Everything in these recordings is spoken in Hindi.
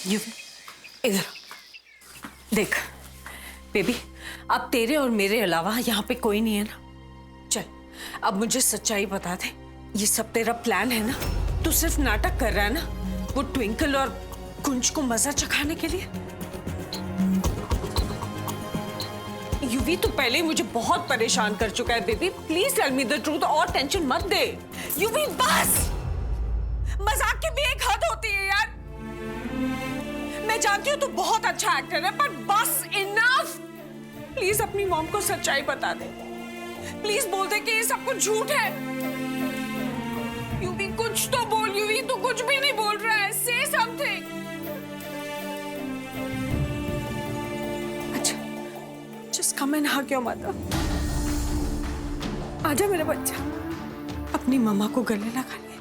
इधर देख बेबी, अब तेरे और मेरे अलावा यहाँ पे कोई नहीं है ना। चल अब मुझे सच्चाई बता दे, ये सब तेरा प्लान है ना? तू सिर्फ नाटक कर रहा है ना, वो ट्विंकल और कुंज को मजा चखाने के लिए? युवी तू पहले ही मुझे बहुत परेशान कर चुका है baby, please tell me the truth और टेंशन मत दे। युवी बस, मजाक की भी एक हद होती है यार। मैं जानती हूँ तू बहुत अच्छा एक्टर है, पर बस इनफ। प्लीज अपनी मॉम को सच्चाई बता दे, प्लीज बोल दे कि ये सब कुछ झूठ है। युवी कुछ तो बोल, युवी तू कुछ भी नहीं बोल रहा है, से समथिंग। अच्छा just come and hug your mother. आजा मेरा बच्चा, अपनी मम्मा को गले लगा ले।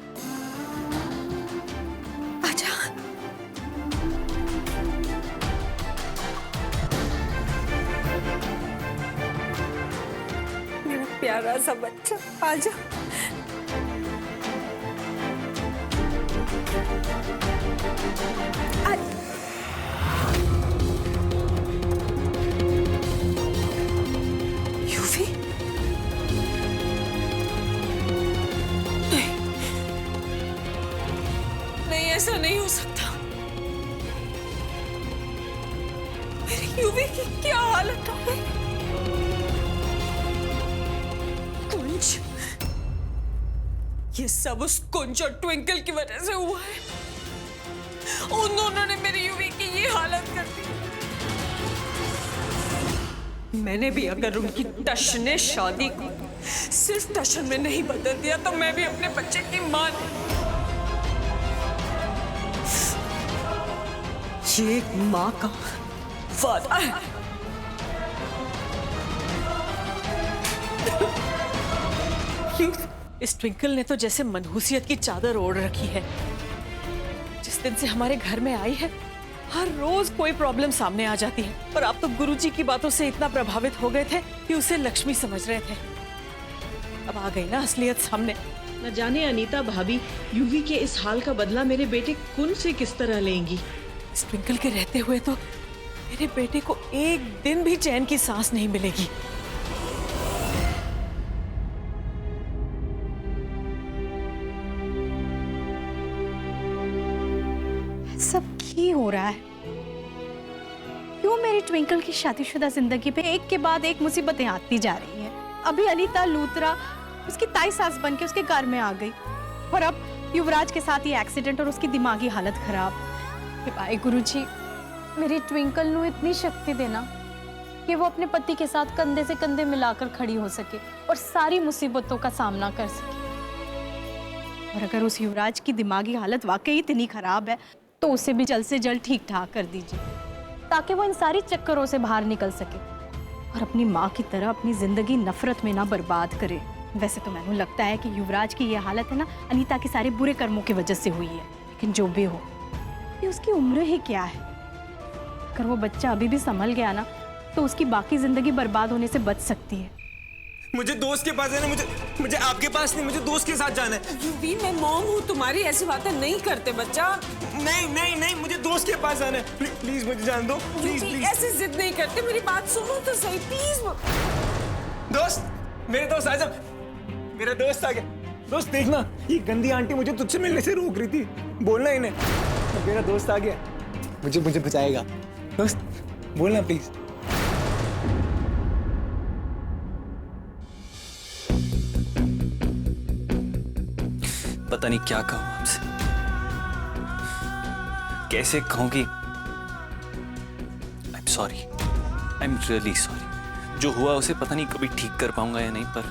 आजा मेरा प्यारा सा बच्चा, आजा। युवी नहीं, ऐसा नहीं हो सकता। मेरी युवी की क्या हालत हो गई? कुंज, ये सब उस कुंज और ट्विंकल की वजह से हुआ है। उन दोनों ने मेरी युवी की ये हालत कर दी। मैंने भी अगर उनकी टश ने शादी को सिर्फ टशन में नहीं बदल दिया, तो मैं भी अपने बच्चे की मां नहीं। ये एक मां का वादा है। इस ट्विंकल ने तो जैसे मनहूसियत की चादर ओढ़ रखी है। जिस दिन से हमारे घर में आई है, हर रोज कोई प्रॉब्लम सामने आ जाती है। और आप तो गुरुजी की बातों से इतना प्रभावित हो गए थे कि उसे लक्ष्मी समझ रहे थे। अब आ गई ना असलियत सामने। न जाने अनीता भाभी युवी के इस हाल का बदला मेरे बेटे कुंज से किस तरह लेंगी। इस ट्विंकल के रहते हुए तो मेरे बेटे को एक दिन भी चैन की सांस नहीं मिलेगी। सब क्या हो रहा है? क्यों मेरी ट्विंकल की शादीशुदा जिंदगी पे एक के बाद एक मुसीबतें आती जा रही हैं? अभी अनीता लूथरा उसकी ताई सास बन के उसके घर में आ गई, और अब युवराज के साथ ये एक्सीडेंट और उसकी दिमागी हालत खराब। भाई गुरुजी, मेरी ट्विंकल को इतनी शक्ति देना कि वो अपने पति के साथ कंधे से कंधे मिलाकर खड़ी हो सके और सारी मुसीबतों का सामना कर सके। और अगर उस युवराज की दिमागी हालत वाकई इतनी खराब है, तो उसे भी जल्द से जल्द ठीक ठाक कर दीजिए, ताकि वो इन सारी चक्करों से बाहर निकल सके और अपनी माँ की तरह अपनी जिंदगी नफरत में ना बर्बाद करे। वैसे तो मैंने लगता है कि युवराज की ये हालत है ना, अनीता के सारे बुरे कर्मों की वजह से हुई है। लेकिन जो भी हो, ये उसकी उम्र ही क्या है? अगर वो बच्चा अभी भी संभल गया ना, तो उसकी बाकी जिंदगी बर्बाद होने से बच सकती है। मुझे दोस्त के पास जाना है, मुझे आपके पास नहीं, मुझे दोस्त के साथ जाना है। युवी मैं मॉम हूँ, तुम्हारी ऐसी बातें नहीं करते बच्चा। नहीं नहीं नहीं, मुझे दोस्त के पास जाना है। प्लीज मुझे जान दो, प्लीज प्लीज। ऐसे जिद नहीं करते, मेरी बात सुनो तो सही प्लीज। दोस्त, मेरे दोस्त आ जा। मेरा दोस्त आ गया। दोस्त देखना, ये गंदी आंटी मुझे तुझसे मिलने से रोक रही थी। बोलना इन्हें, मेरा दोस्त आ गया, मुझे बचाएगा। दोस्त बोलना प्लीज। पता नहीं क्या कहूं आपसे, कैसे कहूं कि I am sorry, I am really sorry. जो हुआ उसे पता नहीं कभी ठीक कर पाऊंगा या नहीं, पर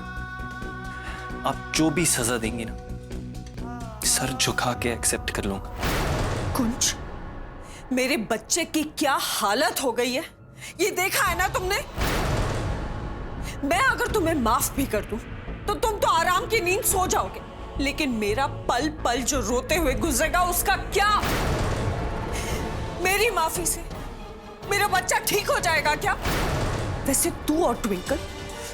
आप जो भी सजा देंगे ना, सर झुका के एक्सेप्ट कर लूंगा। कुंज, मेरे बच्चे की क्या हालत हो गई है ये देखा है ना तुमने? मैं अगर तुम्हें माफ भी कर दूं तो तुम तो आराम की नींद सो जाओगे, लेकिन मेरा पल पल जो रोते हुए गुजरेगा उसका क्या? मेरी माफी से मेरा बच्चा ठीक हो जाएगा क्या? वैसे तू और ट्विंकल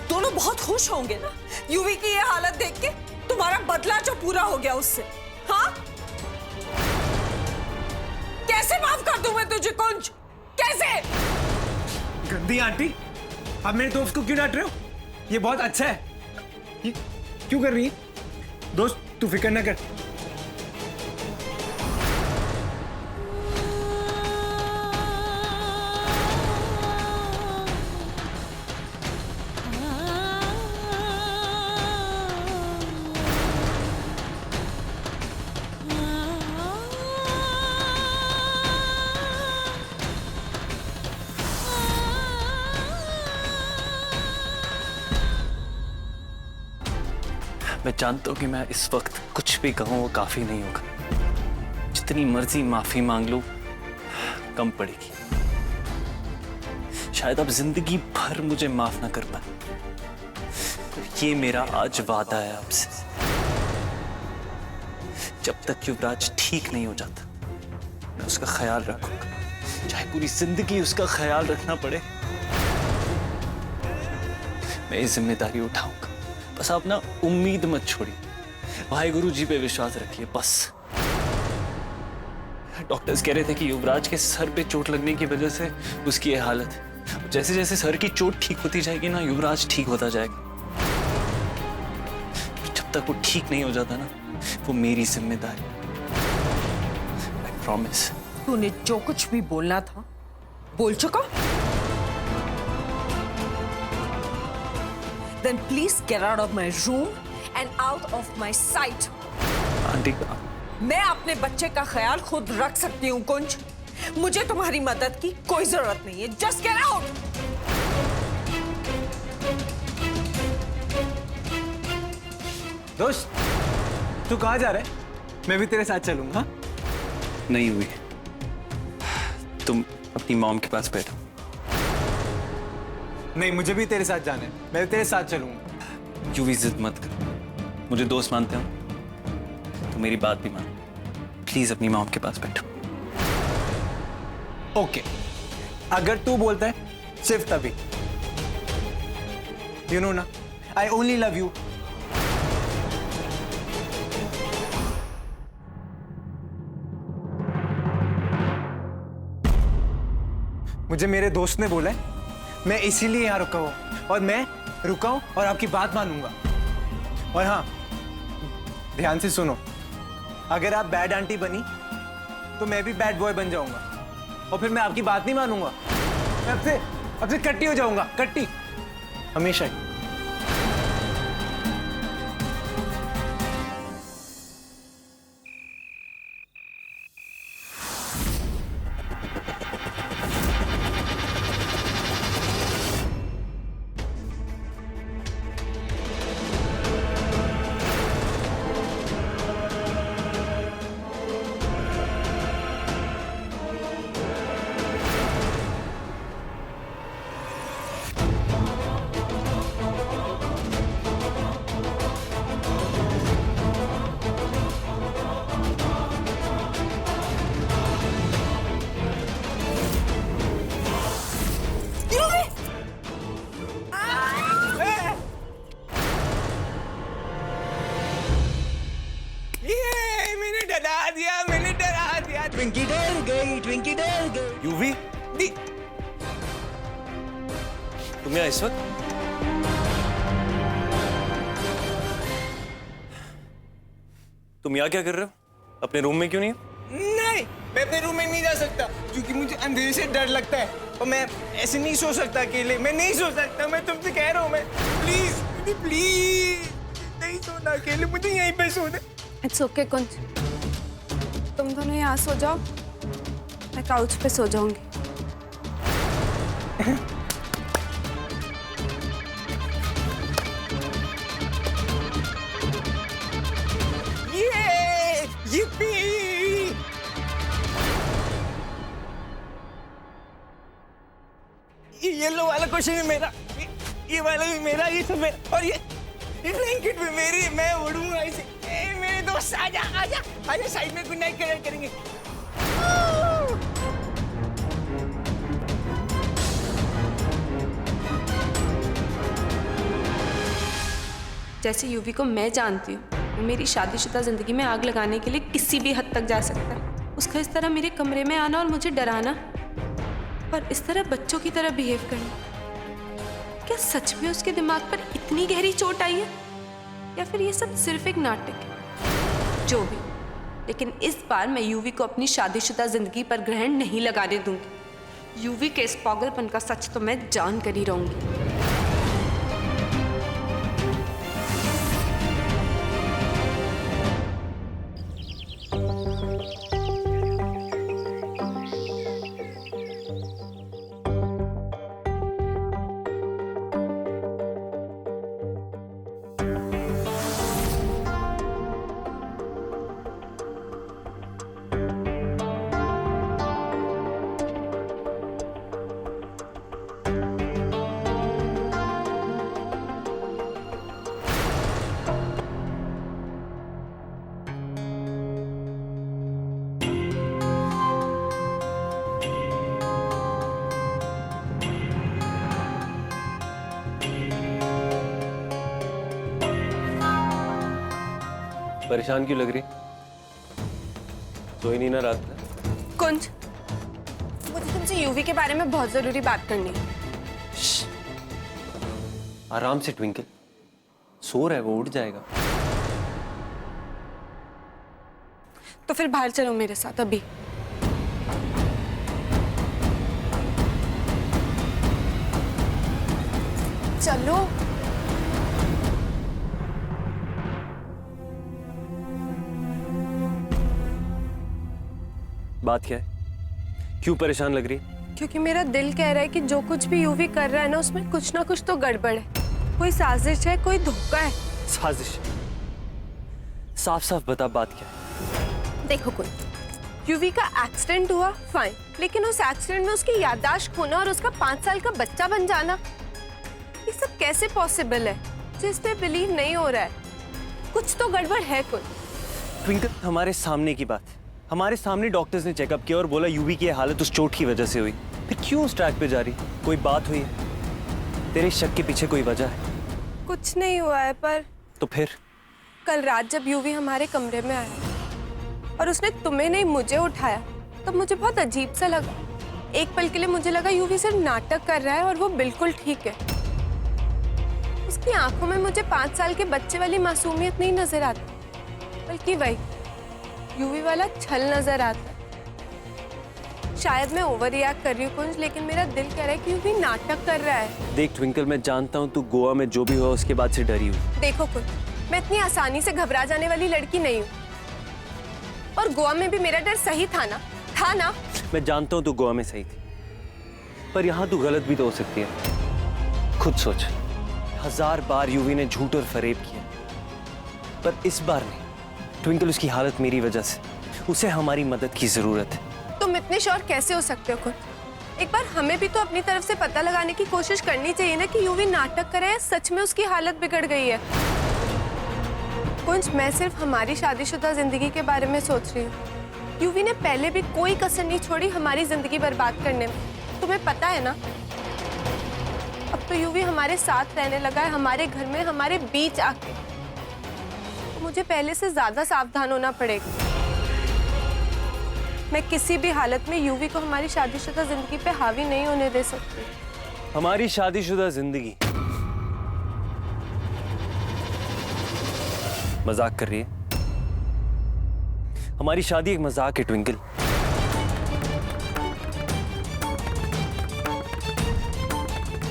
दोनों बहुत खुश होंगे ना युवी की ये हालत देख के, तुम्हारा बदला जो पूरा हो गया उससे। हाँ, कैसे माफ कर दूं मैं तुझे कुंज? कैसे? गंदी आंटी, आप मेरे दोस्त को क्यों डांट रहे हो? ये बहुत अच्छा है। ये क्यों कर रही है? दोस्त तू फिक्र ना कर। मैं जानता हूं कि मैं इस वक्त कुछ भी कहूं वो काफी नहीं होगा। जितनी मर्जी माफी मांग लो कम पड़ेगी। शायद आप जिंदगी भर मुझे माफ ना कर पाए, पर ये मेरा आज वादा है आपसे। जब तक युवराज ठीक नहीं हो जाता मैं उसका ख्याल रखूंगा, चाहे पूरी जिंदगी उसका ख्याल रखना पड़े। मैं ये जिम्मेदारी उठाऊंगा। बस आप ना उम्मीद मत छोड़िए, वाहेगुरु जी पे विश्वास रखिए बस। डॉक्टर्स कह रहे थे कि युवराज के सर पे चोट लगने की वजह से उसकी ये हालत है। जैसे जैसे सर की चोट ठीक होती जाएगी ना, युवराज ठीक होता जाएगा। जब तक वो ठीक नहीं हो जाता ना, वो मेरी जिम्मेदारी। I promise. तूने जो कुछ भी बोलना था बोल चुका। Then please get out of my room and out of my sight. Aunty मैं अपने बच्चे का ख्याल खुद रख सकती हूँ कुंज। मुझे तुम्हारी मदद की कोई जरूरत नहीं है। Just get out. दोस्त तू कहाँ जा रहा है? मैं भी तेरे साथ चलूंगा। नहीं हुई, तुम अपनी मॉम के पास बैठो। नहीं, मुझे भी तेरे साथ जाना है। मैं भी तेरे साथ चलूंगा। यूं भी जिद मत कर, मुझे दोस्त मानते हो तो मेरी बात भी मान। प्लीज अपनी मॉम के पास बैठो। ओके, अगर तू बोलता है सिर्फ तभी। यू नो ना, आई ओनली लव यू। मुझे मेरे दोस्त ने बोला है, मैं इसीलिए यहां रुका हूं, और मैं रुका हूं और आपकी बात मानूंगा। और हाँ, ध्यान से सुनो, अगर आप बैड आंटी बनी तो मैं भी बैड बॉय बन जाऊंगा, और फिर मैं आपकी बात नहीं मानूंगा। मैं अब से कट्टी हो जाऊंगा, कट्टी हमेशा ही। ट्विंकी डर गई, ट्विंकी डर गई। यूवी तुम यहाँ इस वक्त? तुम यहाँ क्या कर रहे हो? अपने रूम में क्यों नहीं? नहीं, मैं अपने रूम में नहीं जा सकता, क्योंकि मुझे अंधेरे से डर लगता है, और मैं ऐसे नहीं सो सकता अकेले। मैं नहीं सो सकता, मैं तुमसे कह रहा हूँ। मैं प्लीज प्लीज नहीं सोना अकेले, मुझे यहीं पे सोना। इट्स ओके कुंज, तुम दोनों यहाँ सो जाओ, मैं काउच पे सो जाऊंगी। yippee! ये येलो वाला क्वेश्चन भी मेरा, ये वाला भी मेरा, ये सब मेरा, और ये ब्लैंकेट भी मेरी। मैं उड़ूंगा इसे। मेरे दोस्त आजा आजा आजा, साइड में गुड नाइट करेंगे। जैसे यूवी को मैं जानती हूँ, वो मेरी शादीशुदा जिंदगी में आग लगाने के लिए किसी भी हद तक जा सकता है। उसका इस तरह मेरे कमरे में आना और मुझे डराना और इस तरह बच्चों की तरह बिहेव करना, क्या सच में उसके दिमाग पर इतनी गहरी चोट आई है या फिर ये सब सिर्फ एक नाटक है? जो भी, लेकिन इस बार मैं यूवी को अपनी शादीशुदा जिंदगी पर ग्रहण नहीं लगाने दूंगी। यूवी के इस पागलपन का सच तो मैं जान कर ही रहूंगी। परेशान क्यों लग रही? सोई नहीं ना रात में? कुंज, मुझे तुमसे यूवी के बारे में बहुत जरूरी बात करनी है। आराम से ट्विंकल, सो रहा है वो, उठ जाएगा। तो फिर बाहर चलो मेरे साथ अभी। चलो। बात क्या है? क्यों परेशान लग रही है? क्योंकि मेरा दिल कह रहा है कि जो कुछ भी यूवी कर रहा है ना, उसमें कुछ ना कुछ तो गड़बड़ है। कोई साजिश है, कोई धोखा है। साजिश? साफ साफ बता, बात क्या है? देखो कोई, यूवी का एक्सीडेंट हुआ, फाइन, लेकिन उस एक्सीडेंट में उसकी याददाश्त खोना और उसका 5 साल का बच्चा बन जाना, ये सब कैसे पॉसिबल है? जिस पे बिलीव नहीं हो रहा है, कुछ तो गड़बड़ है। कोई ट्विंकल, हमारे सामने की बात है। हमारे सामने डॉक्टर्स ने चेकअप किया और बोला यूवी की हालत उस चोट की वजह से हुई। फिर क्यों उस ट्रैक पे जा रही? कोई बात हुई है? तेरे शक के पीछे कोई वजह है? कुछ नहीं हुआ है, पर तो फिर? कल रात जब यूवी हमारे कमरे में आया और उसने तुम्हें नहीं मुझे उठाया, तब मुझे बहुत अजीब सा लगा। एक पल के लिए मुझे लगा यूवी सिर्फ नाटक कर रहा है और वो बिल्कुल ठीक है। उसकी आंखों में मुझे 5 साल के बच्चे वाली मासूमियत नहीं नजर आती, बल्कि वही यूवी वाला छल नजर आता है। शायद मैं ओवर रिएक्ट कर रही हूँ कुंज, लेकिन मेरा दिल कह रहा है कि यूवी नाटक कर रहा है। देख ट्विंकल, मैं जानता हूँ तू गोवा में जो भी हुआ उसके बाद से डरी हुई। देखो कुंज, मैं इतनी आसानी से घबरा जाने वाली लड़की नहीं हूँ, और गोवा में भी मेरा डर सही था ना? मैं जानता हूँ तू गोवा में सही थी, पर यहाँ तू गलत भी तो हो सकती है। खुद सोच, 1000 बार यूवी ने झूठ और फरेब किया, पर इस बार नहीं। ट्विंकल, उसकी हालत मेरी वजह से, उसे हमारी मदद की जरूरत है। तुम इतने श्योर कैसे हो सकते हो कुंज? एक बार हमें भी तो अपनी तरफ से पता लगाने की कोशिश करनी चाहिए ना कि यूवी नाटक करे या सच में उसकी हालत बिगड़ गई है। कुंज, मैं सिर्फ हमारी शादीशुदा जिंदगी के बारे में सोच रही हूँ। यूवी ने पहले भी कोई कसर नहीं छोड़ी हमारी जिंदगी बर्बाद करने में, तुम्हें पता है ना? अब तो यूवी हमारे साथ रहने लगा है, हमारे घर में, हमारे बीच आके। तो मुझे पहले से ज्यादा सावधान होना पड़ेगा। मैं किसी भी हालत में यूवी को हमारी शादीशुदा जिंदगी पे हावी नहीं होने दे सकती। हमारी शादीशुदा जिंदगी? मजाक कर रही है? हमारी शादी एक मजाक है ट्विंकल।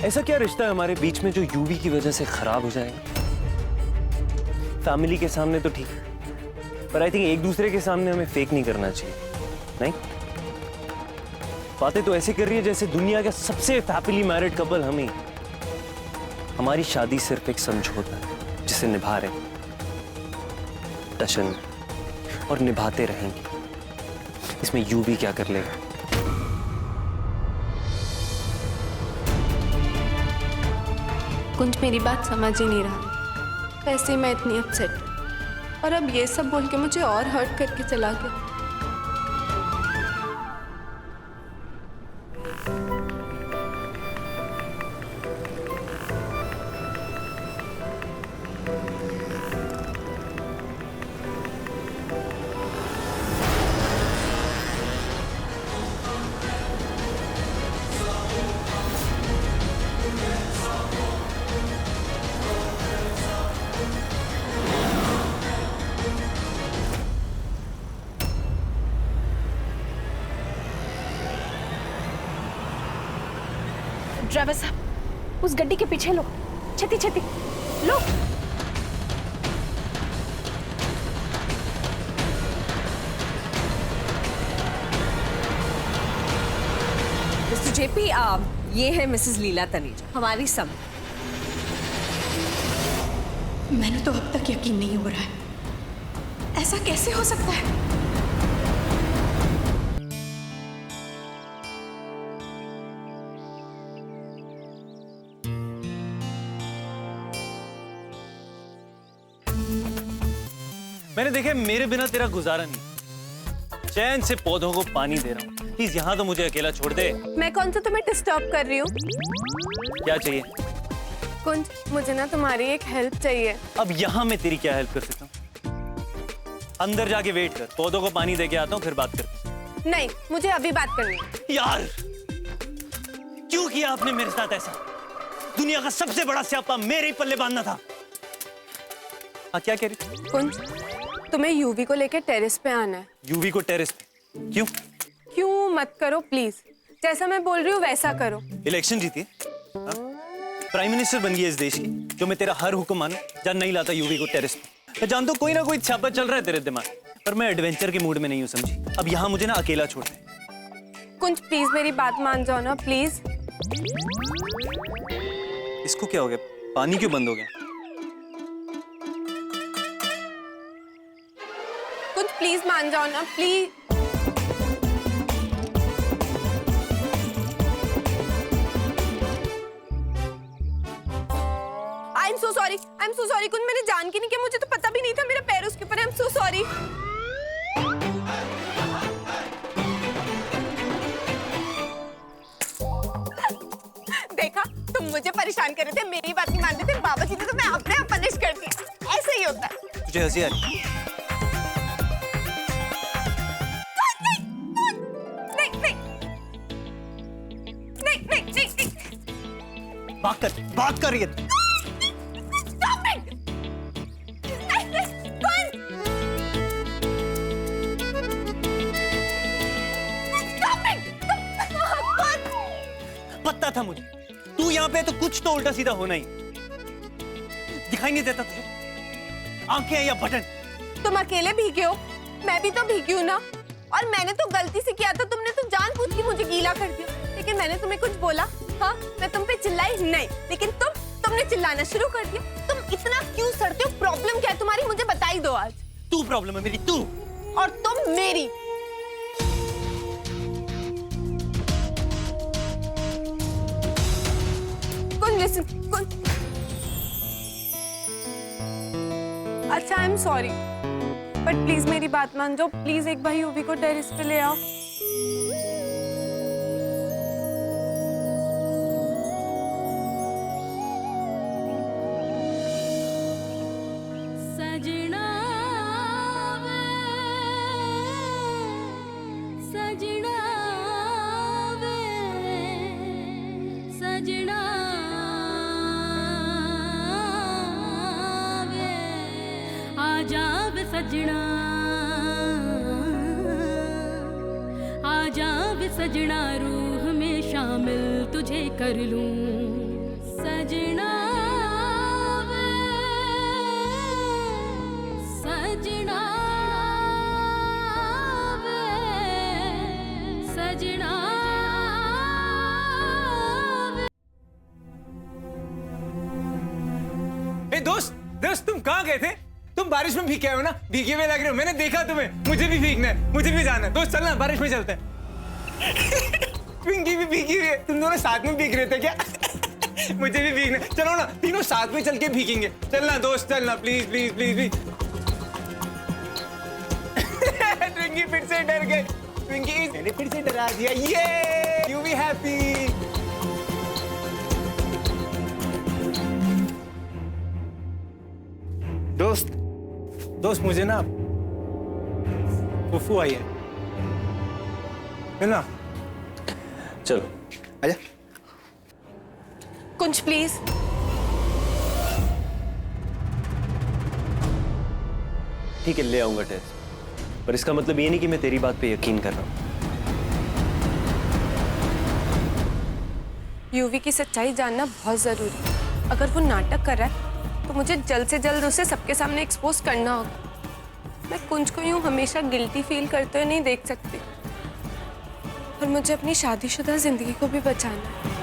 ऐसा क्या रिश्ता है हमारे बीच में जो यूवी की वजह से खराब हो जाएगा? फैमिली के सामने तो ठीक है, पर आई थिंक एक दूसरे के सामने हमें फेक नहीं करना चाहिए। नहीं, बातें तो ऐसे कर रही है जैसे दुनिया का सबसे हैप्पीली मैरिड कपल हम ही। हमारी शादी सिर्फ एक समझौता है जिसे निभा रहे हैं, टशन, और निभाते रहेंगे। इसमें यूवी क्या कर लेगा? कुंज, मेरी बात समझ ही नहीं रहा। वैसे मैं इतनी अपसेट, और अब ये सब बोल के मुझे और हर्ट करके चला गया। ड्राइवर साहब उस गड्डी के पीछे लो, छती छती लो। मिस्टर जेपी, ये है मिसेस लीला तनेजा, हमारी सम। मैंने तो अब तक यकीन नहीं हो रहा है, ऐसा कैसे हो सकता है? मैंने देखे मेरे बिना तेरा गुजारा नहीं, चैन से पौधों को पानी दे रहा हूँ, प्लीज यहाँ तो मुझे अकेला छोड़ दे। मैं कौन सा तुम्हें डिस्टर्ब कर रही हूँ? क्या चाहिए? कुंज, मुझे ना तुम्हारी एक हेल्प चाहिए। अब यहाँ मैं तेरी क्या हेल्प कर सकता हूँ? अंदर जाके वेट कर, पौधों को पानी दे के आता हूँ, फिर बात करते हैं। नहीं, मुझे अभी बात करनी है। यार क्यों किया आपने मेरे साथ ऐसा? दुनिया का सबसे बड़ा स्यापा मेरे ही पल्ले बांधना था। हाँ, क्या कह रही? कुंज, तुम्हें यूवी को लेकर टेरेस पे आना है। यूवी को टेरेस पे? क्यों? क्यों मत करो प्लीज, जैसा मैं बोल रही हूँ वैसा करो। इलेक्शन जीती, प्राइम मिनिस्टर बन गई इस देश की, जो मैं तेरा हर हुक्म मानू, जा नहीं लाता यूवी को टेरेस पे। मैं जानता हूँ कोई ना कोई छापा चल रहा है तेरे दिमाग, पर मैं एडवेंचर के मूड में नहीं हूँ, समझी? अब यहाँ मुझे ना अकेला छोड़ दे। कुंज प्लीज मेरी बात मान जाओ ना प्लीज। इसको क्या हो गया? पानी क्यों बंद हो गया? कुंज प्लीज मान जाओ ना please. I am so sorry Kunj, मैंने जान के नहीं किया, मुझे तो पता भी नहीं था मेरा पैर उसके ऊपर है। आई एम सो सॉरी। देखा, तुम मुझे परेशान कर रहे थे, मेरी बात नहीं मान रहे थे, बाबा जी ने तो मैं अपने आप पनिश कर दिया। ऐसे ही होता है। तुझे हंसी आ रही? बात कर रही है। पता था मुझे, तू यहाँ पे तो कुछ तो उल्टा सीधा होना ही। दिखाई नहीं देता तुझे? आंखें हैं या बटन? तुम अकेले भीगे हो, मैं भी तो भीगी हूँ ना। और मैंने तो गलती से किया था, तुमने तो जानबूझ के मुझे गीला कर दिया। लेकिन मैंने तुम्हें कुछ बोला? हाँ, मैं तुम पे चिल्लाई नहीं, लेकिन तुमने चिल्लाना शुरू कर दिया। तुम इतना क्यों सड़ते हो? प्रॉब्लम क्या है तुम्हारी, मुझे बता ही दो आज। तू प्रॉब्लम है मेरी, तू। और तुम मेरी। Listen, अच्छा I am sorry, but please मेरी बात मान जाओ। प्लीज एक बार यूवी को टेरेस पे ले आओ। सजना वे, सजना वे, सजना आजा वे सजना, आजा वे सजना, रूह में शामिल तुझे कर लूं। सजना वे, सजना वे, सजना वे। ए दोस्त, तुम कहाँ गए थे? तुम बारिश में भीग के आए हो ना? भीगे हुए लग रहे हो, मैंने देखा तुम्हें। मुझे भी भीगना है, मुझे भी जाना है। दोस्त चलना, बारिश में चलते हैं। पिंकी भी भीगी हुई है, तुम दोनों साथ में भीग रहे थे क्या? मुझे भी भीगना है, चलो ना, तीनों साथ में चल के भीगेंगे। चलना दोस्त, चलना please please please please. Twinky फिर से डर गई। ट्विंकी मैंने फिर से डरा दिया। ये यू बी हैप्पी। दोस्त मुझे ना फुफू आई है ना? चलो आजा। कुंज प्लीज। ठीक है, ले आऊंगा टेस्ट, पर इसका मतलब ये नहीं कि मैं तेरी बात पे यकीन कर रहा हूं। यूवी की सच्चाई जानना बहुत ज़रूरी है। अगर वो नाटक कर रहा है तो मुझे जल्द से जल्द उसे सबके सामने एक्सपोज करना होगा। मैं कुंज को यूं हमेशा गिल्टी फील करते हुए नहीं देख सकती और मुझे अपनी शादीशुदा जिंदगी को भी बचाना है।